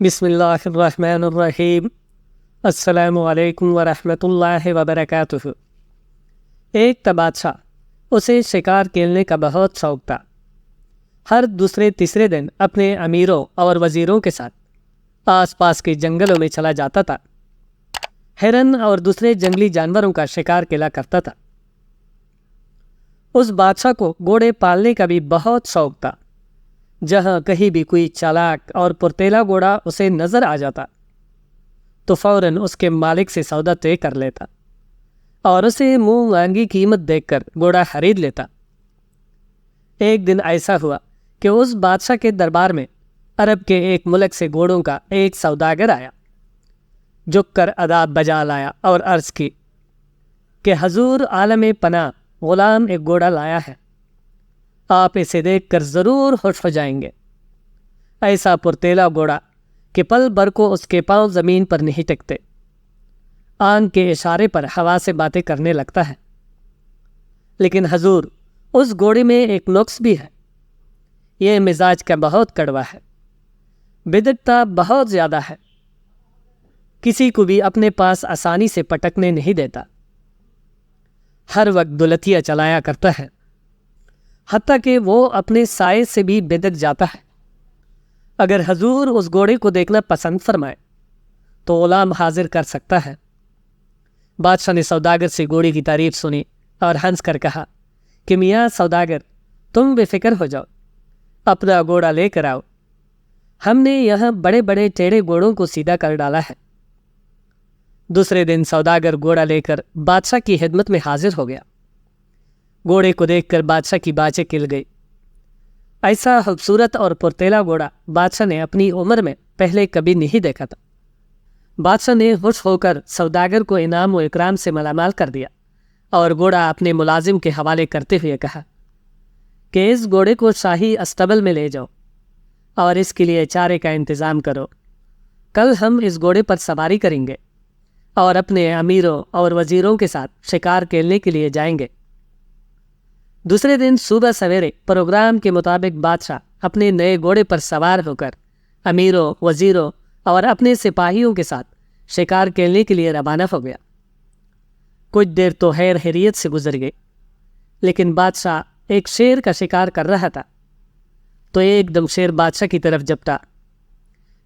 بسم اللہ الرحمن الرحیم۔ السلام علیکم ورحمۃ اللہ وبرکاتہ۔ ایک تھا بادشاہ، اسے شکار کھیلنے کا بہت شوق تھا۔ ہر دوسرے تیسرے دن اپنے امیروں اور وزیروں کے ساتھ آس پاس کے جنگلوں میں چلا جاتا تھا۔ ہرن اور دوسرے جنگلی جانوروں کا شکار کھیلا کرتا تھا۔ اس بادشاہ کو گھوڑے پالنے کا بھی بہت شوق تھا۔ جہاں کہیں بھی کوئی چالاک اور پرتیلا گھوڑا اسے نظر آ جاتا تو فوراً اس کے مالک سے سودا طے کر لیتا اور اسے منہ مانگی قیمت دیکھ کر گھوڑا خرید لیتا۔ ایک دن ایسا ہوا کہ اس بادشاہ کے دربار میں عرب کے ایک ملک سے گھوڑوں کا ایک سوداگر آیا۔ جھک کر اداب بجا لایا اور عرض کی کہ حضور عالم پناہ غلام ایک گھوڑا لایا ہے، آپ اسے دیکھ کر ضرور خوش ہو جائیں گے۔ ایسا پرتیلا گھوڑا کہ پل بھر کو اس کے پاؤں زمین پر نہیں ٹکتے، آنکھ کے اشارے پر ہوا سے باتیں کرنے لگتا ہے۔ لیکن حضور، اس گھوڑے میں ایک نقص بھی ہے، یہ مزاج کا بہت کڑوا ہے، بدکتا بہت زیادہ ہے، کسی کو بھی اپنے پاس آسانی سے پٹکنے نہیں دیتا، ہر وقت دلتیا چلایا کرتا ہے، حتیٰ کہ وہ اپنے سائے سے بھی بدک جاتا ہے۔ اگر حضور اس گھوڑے کو دیکھنا پسند فرمائے تو غلام حاضر کر سکتا ہے۔ بادشاہ نے سوداگر سے گھوڑے کی تعریف سنی اور ہنس کر کہا کہ میاں سوداگر، تم بے فکر ہو جاؤ، اپنا گھوڑا لے کر آؤ، ہم نے یہاں بڑے بڑے ٹیڑھے گھوڑوں کو سیدھا کر ڈالا ہے۔ دوسرے دن سوداگر گھوڑا لے کر بادشاہ کی خدمت میں حاضر ہو گیا۔ گھوڑے کو دیکھ کر بادشاہ کی باچیں کھل گئی۔ ایسا خوبصورت اور پرتیلا گھوڑا بادشاہ نے اپنی عمر میں پہلے کبھی نہیں دیکھا تھا۔ بادشاہ نے خوش ہو کر سوداگر کو انعام و اکرام سے مالامال کر دیا اور گھوڑا اپنے ملازم کے حوالے کرتے ہوئے کہا کہ اس گھوڑے کو شاہی استبل میں لے جاؤ اور اس کے لیے چارے کا انتظام کرو۔ کل ہم اس گھوڑے پر سواری کریں گے اور اپنے امیروں اور وزیروں کے ساتھ شکار کھیلنے کے لیے جائیں گے۔ دوسرے دن صبح سویرے پروگرام کے مطابق بادشاہ اپنے نئے گھوڑے پر سوار ہو کر امیروں، وزیروں اور اپنے سپاہیوں کے ساتھ شکار کھیلنے کے لیے روانہ ہو گیا۔ کچھ دیر تو خیر خیریت سے گزر گئی، لیکن بادشاہ ایک شیر کا شکار کر رہا تھا تو ایک دم شیر بادشاہ کی طرف جھپٹا۔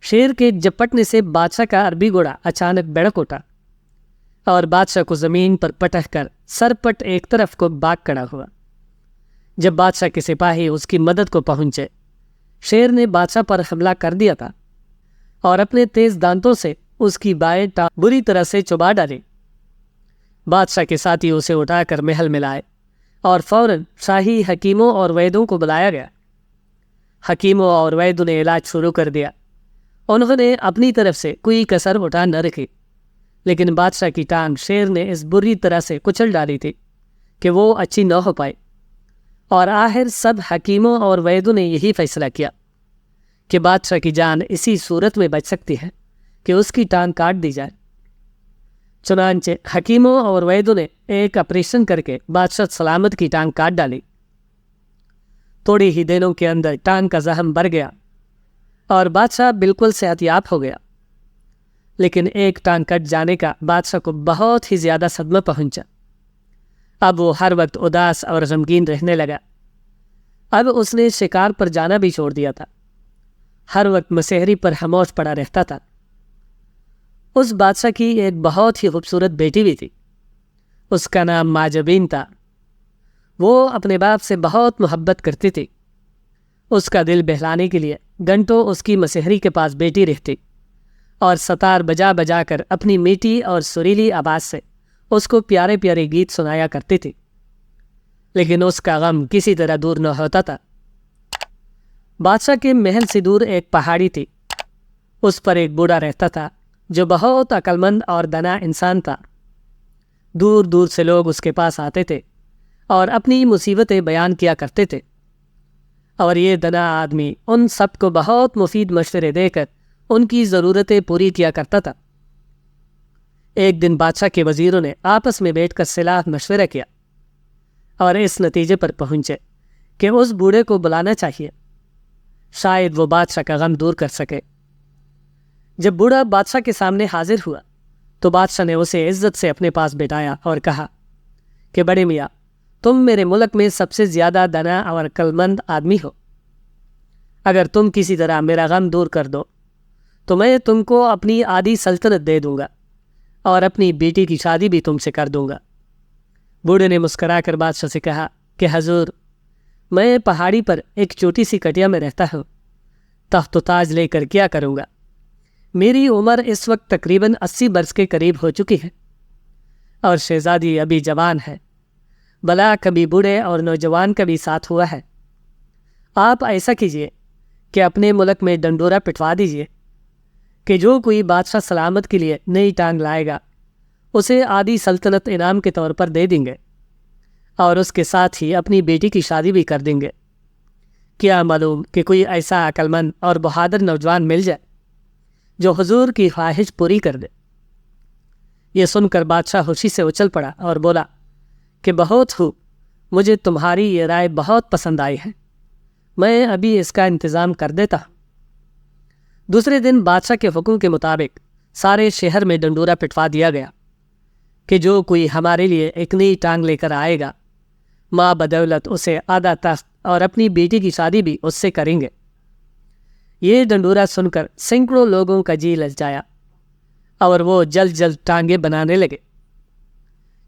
شیر کے جھپٹنے سے بادشاہ کا عربی گھوڑا اچانک بڑک اٹھا اور بادشاہ کو زمین پر پٹک کر سرپٹ ایک طرف کو بھاگ کھڑا ہوا۔ جب بادشاہ کے سپاہی اس کی مدد کو پہنچے، شیر نے بادشاہ پر حملہ کر دیا تھا اور اپنے تیز دانتوں سے اس کی بائیں ٹانگ بری طرح سے چبا ڈالی۔ بادشاہ کے ساتھی اسے اٹھا کر محل میں لائے اور فوراً شاہی حکیموں اور ویدوں کو بلایا گیا۔ حکیموں اور ویدوں نے علاج شروع کر دیا۔ انہوں نے اپنی طرف سے کوئی کسر اٹھا نہ رکھی، لیکن بادشاہ کی ٹانگ شیر نے اس بری طرح سے کچل ڈالی تھی کہ وہ اچھی نہ ہو پائی، اور آخر سب حکیموں اور ویدوں نے یہی فیصلہ کیا کہ بادشاہ کی جان اسی صورت میں بچ سکتی ہے کہ اس کی ٹانگ کاٹ دی جائے۔ چنانچہ حکیموں اور ویدوں نے ایک آپریشن کر کے بادشاہ سلامت کی ٹانگ کاٹ ڈالی۔ تھوڑی ہی دنوں کے اندر ٹانگ کا زخم بڑھ گیا اور بادشاہ بالکل صحت یاب ہو گیا، لیکن ایک ٹانگ کٹ جانے کا بادشاہ کو بہت ہی زیادہ صدمہ پہنچا۔ اب وہ ہر وقت اداس اور غمگین رہنے لگا۔ اب اس نے شکار پر جانا بھی چھوڑ دیا تھا، ہر وقت مسحری پر خاموش پڑا رہتا تھا۔ اس بادشاہ کی ایک بہت ہی خوبصورت بیٹی بھی تھی، اس کا نام ماجبین تھا۔ وہ اپنے باپ سے بہت محبت کرتی تھی۔ اس کا دل بہلانے کے لیے گھنٹوں اس کی مسحری کے پاس بیٹی رہتی اور ستار بجا بجا کر اپنی میٹھی اور سریلی آواز سے اس کو پیارے پیارے گیت سنایا کرتی تھی، لیکن اس کا غم کسی طرح دور نہ ہوتا تھا۔ بادشاہ کے محل سے دور ایک پہاڑی تھی، اس پر ایک بوڑھا رہتا تھا جو بہت عقل مند اور دانا انسان تھا۔ دور دور سے لوگ اس کے پاس آتے تھے اور اپنی مصیبتیں بیان کیا کرتے تھے، اور یہ دانا آدمی ان سب کو بہت مفید مشورے دے کر ان کی ضرورتیں پوری کیا کرتا تھا۔ ایک دن بادشاہ کے وزیروں نے آپس میں بیٹھ کر صلاح مشورہ کیا اور اس نتیجے پر پہنچے کہ اس بوڑھے کو بلانا چاہیے، شاید وہ بادشاہ کا غم دور کر سکے۔ جب بوڑھا بادشاہ کے سامنے حاضر ہوا تو بادشاہ نے اسے عزت سے اپنے پاس بٹھایا اور کہا کہ بڑے میاں، تم میرے ملک میں سب سے زیادہ دانا اور عقلمند آدمی ہو۔ اگر تم کسی طرح میرا غم دور کر دو تو میں تم کو اپنی آدھی سلطنت دے دوں گا اور اپنی بیٹی کی شادی بھی تم سے کر دوں گا۔ بوڑھے نے مسکرا کر بادشاہ سے کہا کہ حضور، میں پہاڑی پر ایک چھوٹی سی کٹیا میں رہتا ہوں، تخت و تاج لے کر کیا کروں گا؟ میری عمر اس وقت تقریباً 80 برس کے قریب ہو چکی ہے اور شہزادی ابھی جوان ہے، بلا کبھی بوڑھے اور نوجوان کا بھی ساتھ ہوا ہے۔ آپ ایسا کیجئے کہ اپنے ملک میں ڈنڈورا پٹوا دیجئے کہ جو کوئی بادشاہ سلامت کے لیے نئی ٹانگ لائے گا اسے آدھی سلطنت انعام کے طور پر دے دیں گے اور اس کے ساتھ ہی اپنی بیٹی کی شادی بھی کر دیں گے۔ کیا معلوم کہ کوئی ایسا عقلمند اور بہادر نوجوان مل جائے جو حضور کی خواہش پوری کر دے۔ یہ سن کر بادشاہ خوشی سے اچھل پڑا اور بولا کہ بہت خوب، مجھے تمہاری یہ رائے بہت پسند آئی ہے، میں ابھی اس کا انتظام کر دیتا ہوں۔ دوسرے دن بادشاہ کے حکم کے مطابق سارے شہر میں ڈنڈورا پٹوا دیا گیا کہ جو کوئی ہمارے لیے ایک نئی ٹانگ لے کر آئے گا، ماں بدولت اسے آدھا تخت اور اپنی بیٹی کی شادی بھی اس سے کریں گے۔ یہ ڈنڈورا سن کر سینکڑوں لوگوں کا جی للچایا اور وہ جلد جلد ٹانگیں بنانے لگے۔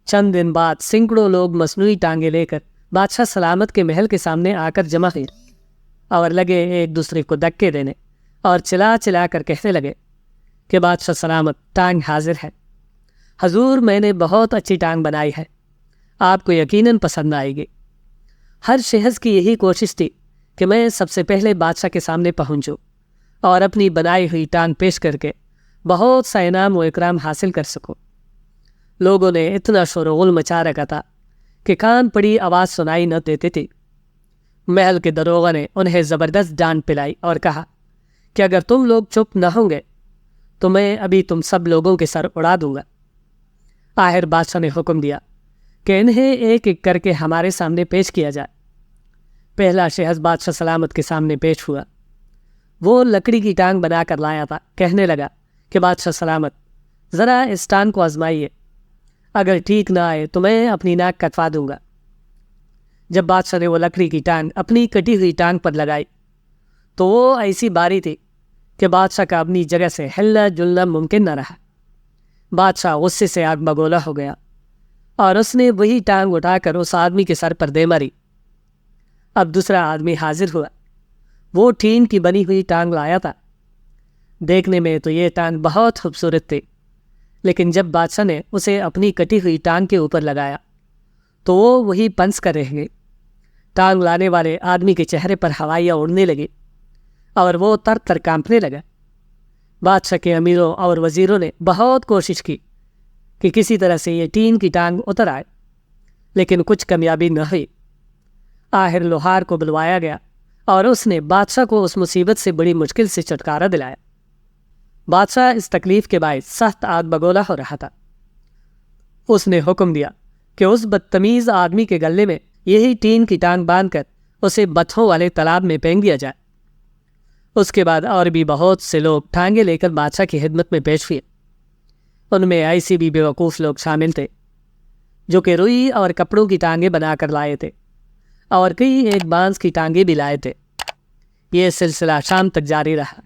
چند دن بعد سینکڑوں لوگ مصنوعی ٹانگیں لے کر بادشاہ سلامت کے محل کے سامنے آ کر جمع ہوئے اور لگے ایک دوسرے کو دھکے دینے اور چلا چلا کر کہنے لگے کہ بادشاہ سلامت، ٹانگ حاضر ہے۔ حضور، میں نے بہت اچھی ٹانگ بنائی ہے، آپ کو یقیناً پسند آئے گی۔ ہر شخص کی یہی کوشش تھی کہ میں سب سے پہلے بادشاہ کے سامنے پہنچوں اور اپنی بنائی ہوئی ٹانگ پیش کر کے بہت سا انعام و اکرام حاصل کر سکوں۔ لوگوں نے اتنا شور و غل مچا رکھا تھا کہ کان پڑی آواز سنائی نہ دیتی تھی۔ محل کے دروغہ نے انہیں زبردست ڈانٹ پلائی اور کہا کہ اگر تم لوگ چپ نہ ہوں گے تو میں ابھی تم سب لوگوں کے سر اڑا دوں گا۔ آخر بادشاہ نے حکم دیا کہ انہیں ایک ایک کر کے ہمارے سامنے پیش کیا جائے۔ پہلا شخص بادشاہ سلامت کے سامنے پیش ہوا۔ وہ لکڑی کی ٹانگ بنا کر لایا تھا۔ کہنے لگا کہ بادشاہ سلامت، ذرا اس ٹانگ کو آزمائیے، اگر ٹھیک نہ آئے تو میں اپنی ناک کٹوا دوں گا۔ جب بادشاہ نے وہ لکڑی کی ٹانگ اپنی کٹی ہوئی ٹانگ پر لگائی تو وہ ایسی باری تھی کہ بادشاہ کا اپنی جگہ سے ہلنا جلنا ممکن نہ رہا۔ بادشاہ غصے سے آگ بگولا ہو گیا اور اس نے وہی ٹانگ اٹھا کر اس آدمی کے سر پر دے ماری۔ اب دوسرا آدمی حاضر ہوا۔ وہ ٹین کی بنی ہوئی ٹانگ لایا تھا۔ دیکھنے میں تو یہ ٹانگ بہت خوبصورت تھی، لیکن جب بادشاہ نے اسے اپنی کٹی ہوئی ٹانگ کے اوپر لگایا تو وہ وہی پنس کر رہ گئی۔ ٹانگ لانے والے آدمی کے چہرے پر ہوائیاں اڑنے لگی اور وہ تر تر کانپنے لگا۔ بادشاہ کے امیروں اور وزیروں نے بہت کوشش کی کہ کسی طرح سے یہ ٹین کی ٹانگ اتر آئے، لیکن کچھ کامیابی نہ ہوئی۔ آخر لوہار کو بلوایا گیا اور اس نے بادشاہ کو اس مصیبت سے بڑی مشکل سے چھٹکارا دلایا۔ بادشاہ اس تکلیف کے باعث سخت آگ بگولا ہو رہا تھا۔ اس نے حکم دیا کہ اس بدتمیز آدمی کے گلے میں یہی ٹین کی ٹانگ باندھ کر اسے بتھوں والے تالاب میں پھینک دیا جائے۔ اس کے بعد اور بھی بہت سے لوگ ٹانگیں لے کر بادشاہ کی خدمت میں پیش ہوئے۔ ان میں ایسے بھی بیوقوف لوگ شامل تھے جو کہ روئی اور کپڑوں کی ٹانگیں بنا کر لائے تھے اور کئی ایک بانس کی ٹانگیں بھی لائے تھے۔ یہ سلسلہ شام تک جاری رہا۔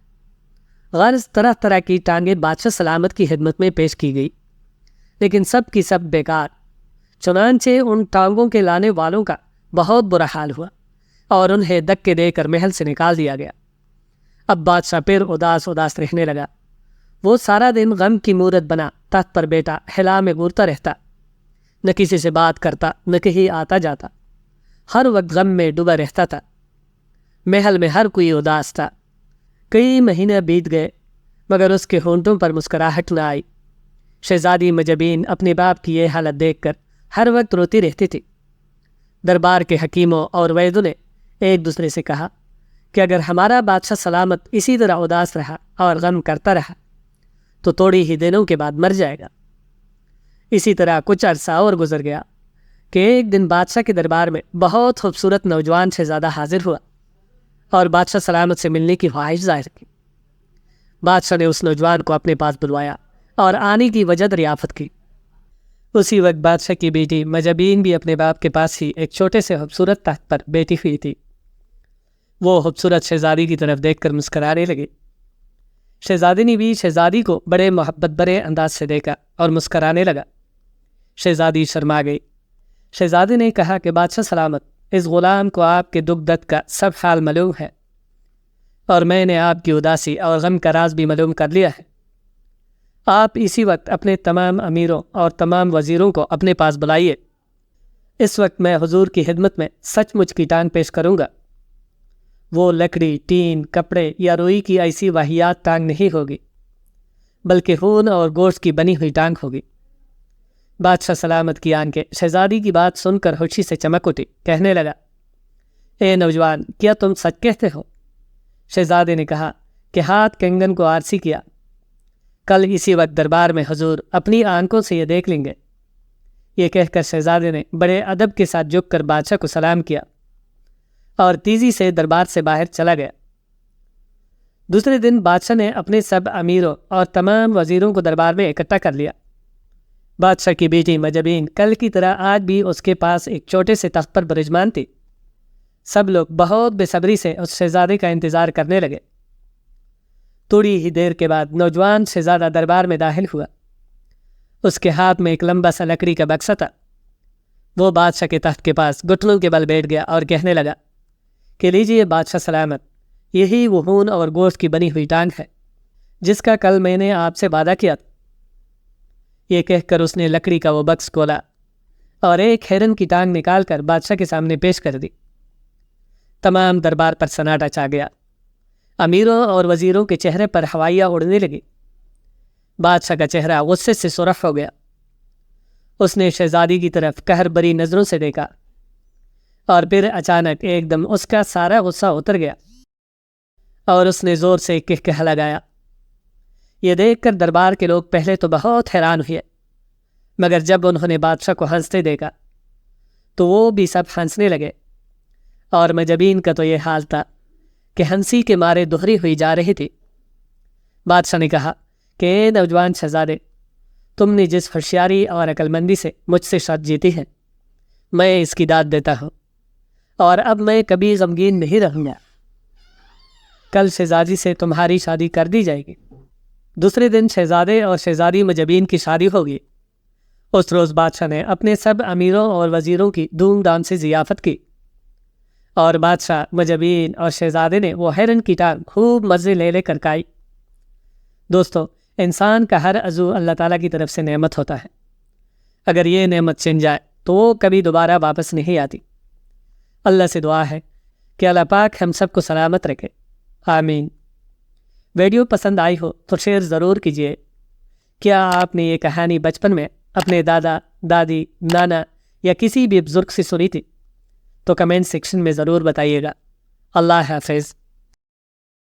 غرض طرح طرح کی ٹانگیں بادشاہ سلامت کی خدمت میں پیش کی گئی، لیکن سب کی سب بیکار۔ چنانچہ ان ٹانگوں کے لانے والوں کا بہت برا حال ہوا اور انہیں دھکے دے کر محل سے نکال دیا گیا۔ اب بادشاہ پھر اداس اداس رہنے لگا۔ وہ سارا دن غم کی مورت بنا تخت پر بیٹھا ہلا میں گورتا رہتا، نہ کسی سے بات کرتا، نہ کہیں آتا جاتا، ہر وقت غم میں ڈوبا رہتا تھا۔ محل میں ہر کوئی اداس تھا۔ کئی مہینے بیت گئے مگر اس کے ہونٹوں پر مسکراہٹ نہ آئی۔ شہزادی مجبین اپنے باپ کی یہ حالت دیکھ کر ہر وقت روتی رہتی تھی۔ دربار کے حکیموں اور ویدوں نے ایک دوسرے سے کہا کہ اگر ہمارا بادشاہ سلامت اسی طرح اداس رہا اور غم کرتا رہا تو تھوڑی ہی دنوں کے بعد مر جائے گا۔ اسی طرح کچھ عرصہ اور گزر گیا کہ ایک دن بادشاہ کے دربار میں بہت خوبصورت نوجوان شہزادہ حاضر ہوا اور بادشاہ سلامت سے ملنے کی خواہش ظاہر کی۔ بادشاہ نے اس نوجوان کو اپنے پاس بلوایا اور آنے کی وجہ دریافت کی۔ اسی وقت بادشاہ کی بیٹی مجبین بھی اپنے باپ کے پاس ہی ایک چھوٹے سے خوبصورت تخت پر بیٹھی ہوئی تھی۔ وہ خوبصورت شہزادی کی طرف دیکھ کر مسکرانے لگی۔ شہزادی نے بھی شہزادی کو بڑے محبت بھرے انداز سے دیکھا اور مسکرانے لگا۔ شہزادی شرما گئی۔ شہزادی نے کہا کہ بادشاہ سلامت، اس غلام کو آپ کے دکھ درد کا سب حال معلوم ہے، اور میں نے آپ کی اداسی اور غم کا راز بھی معلوم کر لیا ہے۔ آپ اسی وقت اپنے تمام امیروں اور تمام وزیروں کو اپنے پاس بلائیے۔ اس وقت میں حضور کی خدمت میں سچ مچ کی ٹانگ پیش کروں گا۔ وہ لکڑی، ٹین، کپڑے یا روئی کی ایسی واہیات ٹانگ نہیں ہوگی، بلکہ خون اور گوشت کی بنی ہوئی ٹانگ ہوگی۔ بادشاہ سلامت کی آنکھیں شہزادی کی بات سن کر خوشی سے چمک اٹھی، کہنے لگا، اے نوجوان، کیا تم سچ کہتے ہو؟ شہزادے نے کہا کہ ہاتھ کنگن کو آرسی کیا، کل اسی وقت دربار میں حضور اپنی آنکھوں سے یہ دیکھ لیں گے۔ یہ کہہ کر شہزادے نے بڑے ادب کے ساتھ جھک کر بادشاہ کو سلام کیا اور تیزی سے دربار سے باہر چلا گیا۔ دوسرے دن بادشاہ نے اپنے سب امیروں اور تمام وزیروں کو دربار میں اکٹھا کر لیا۔ بادشاہ کی بیٹی مجبین کل کی طرح آج بھی اس کے پاس ایک چھوٹے سے تخت پر برجمان تھی۔ سب لوگ بہت بے صبری سے اس شہزادے کا انتظار کرنے لگے۔ تھوڑی ہی دیر کے بعد نوجوان شہزادہ دربار میں داخل ہوا۔ اس کے ہاتھ میں ایک لمبا سا لکڑی کا بکسا تھا۔ وہ بادشاہ کے تخت کے پاس گھٹنوں کے بل بیٹھ گیا اور کہنے لگا کہ لیجیے بادشاہ سلامت، یہی وہ خون اور گوشت کی بنی ہوئی ٹانگ ہے جس کا کل میں نے آپ سے وعدہ کیا تھا۔ یہ کہہ کر اس نے لکڑی کا وہ بکس کھولا اور ایک ہرن کی ٹانگ نکال کر بادشاہ کے سامنے پیش کر دی۔ تمام دربار پر سناٹا چھا گیا۔ امیروں اور وزیروں کے چہرے پر ہوائیاں اڑنے لگی۔ بادشاہ کا چہرہ غصے سے سرخ ہو گیا۔ اس نے شہزادی کی طرف قہر بری نظروں سے دیکھا اور پھر اچانک ایک دم اس کا سارا غصہ اتر گیا اور اس نے زور سے کہہ لگایا۔ یہ دیکھ کر دربار کے لوگ پہلے تو بہت حیران ہوئے، مگر جب انہوں نے بادشاہ کو ہنستے دیکھا تو وہ بھی سب ہنسنے لگے، اور مجبین کا تو یہ حال تھا کہ ہنسی کے مارے دوہری ہوئی جا رہی تھی۔ بادشاہ نے کہا کہ اے نوجوان شہزادے، تم نے جس ہوشیاری اور عقل مندی سے مجھ سے شرط جیتی ہے، میں اس کی داد دیتا ہوں، اور اب میں کبھی غمگین نہیں رہوں گا۔ کل شہزادی سے تمہاری شادی کر دی جائے گی۔ دوسرے دن شہزادے اور شہزادی مجبین کی شادی ہوگی۔ اس روز بادشاہ نے اپنے سب امیروں اور وزیروں کی دھوم دھام سے ضیافت کی، اور بادشاہ، مجبین اور شہزادے نے وہ ہرن کی ٹانگ خوب مزے لے لے کر کھائی۔ دوستو، انسان کا ہر عضو اللہ تعالیٰ کی طرف سے نعمت ہوتا ہے۔ اگر یہ نعمت چھن جائے تو وہ کبھی دوبارہ واپس نہیں آتی۔ اللہ سے دعا ہے کہ اللہ پاک ہم سب کو سلامت رکھے، آمین۔ ویڈیو پسند آئی ہو تو شیئر ضرور کیجیے۔ کیا آپ نے یہ کہانی بچپن میں اپنے دادا، دادی، نانا یا کسی بھی بزرگ سے سنی تھی؟ تو کمنٹ سیکشن میں ضرور بتائیے گا۔ اللہ حافظ۔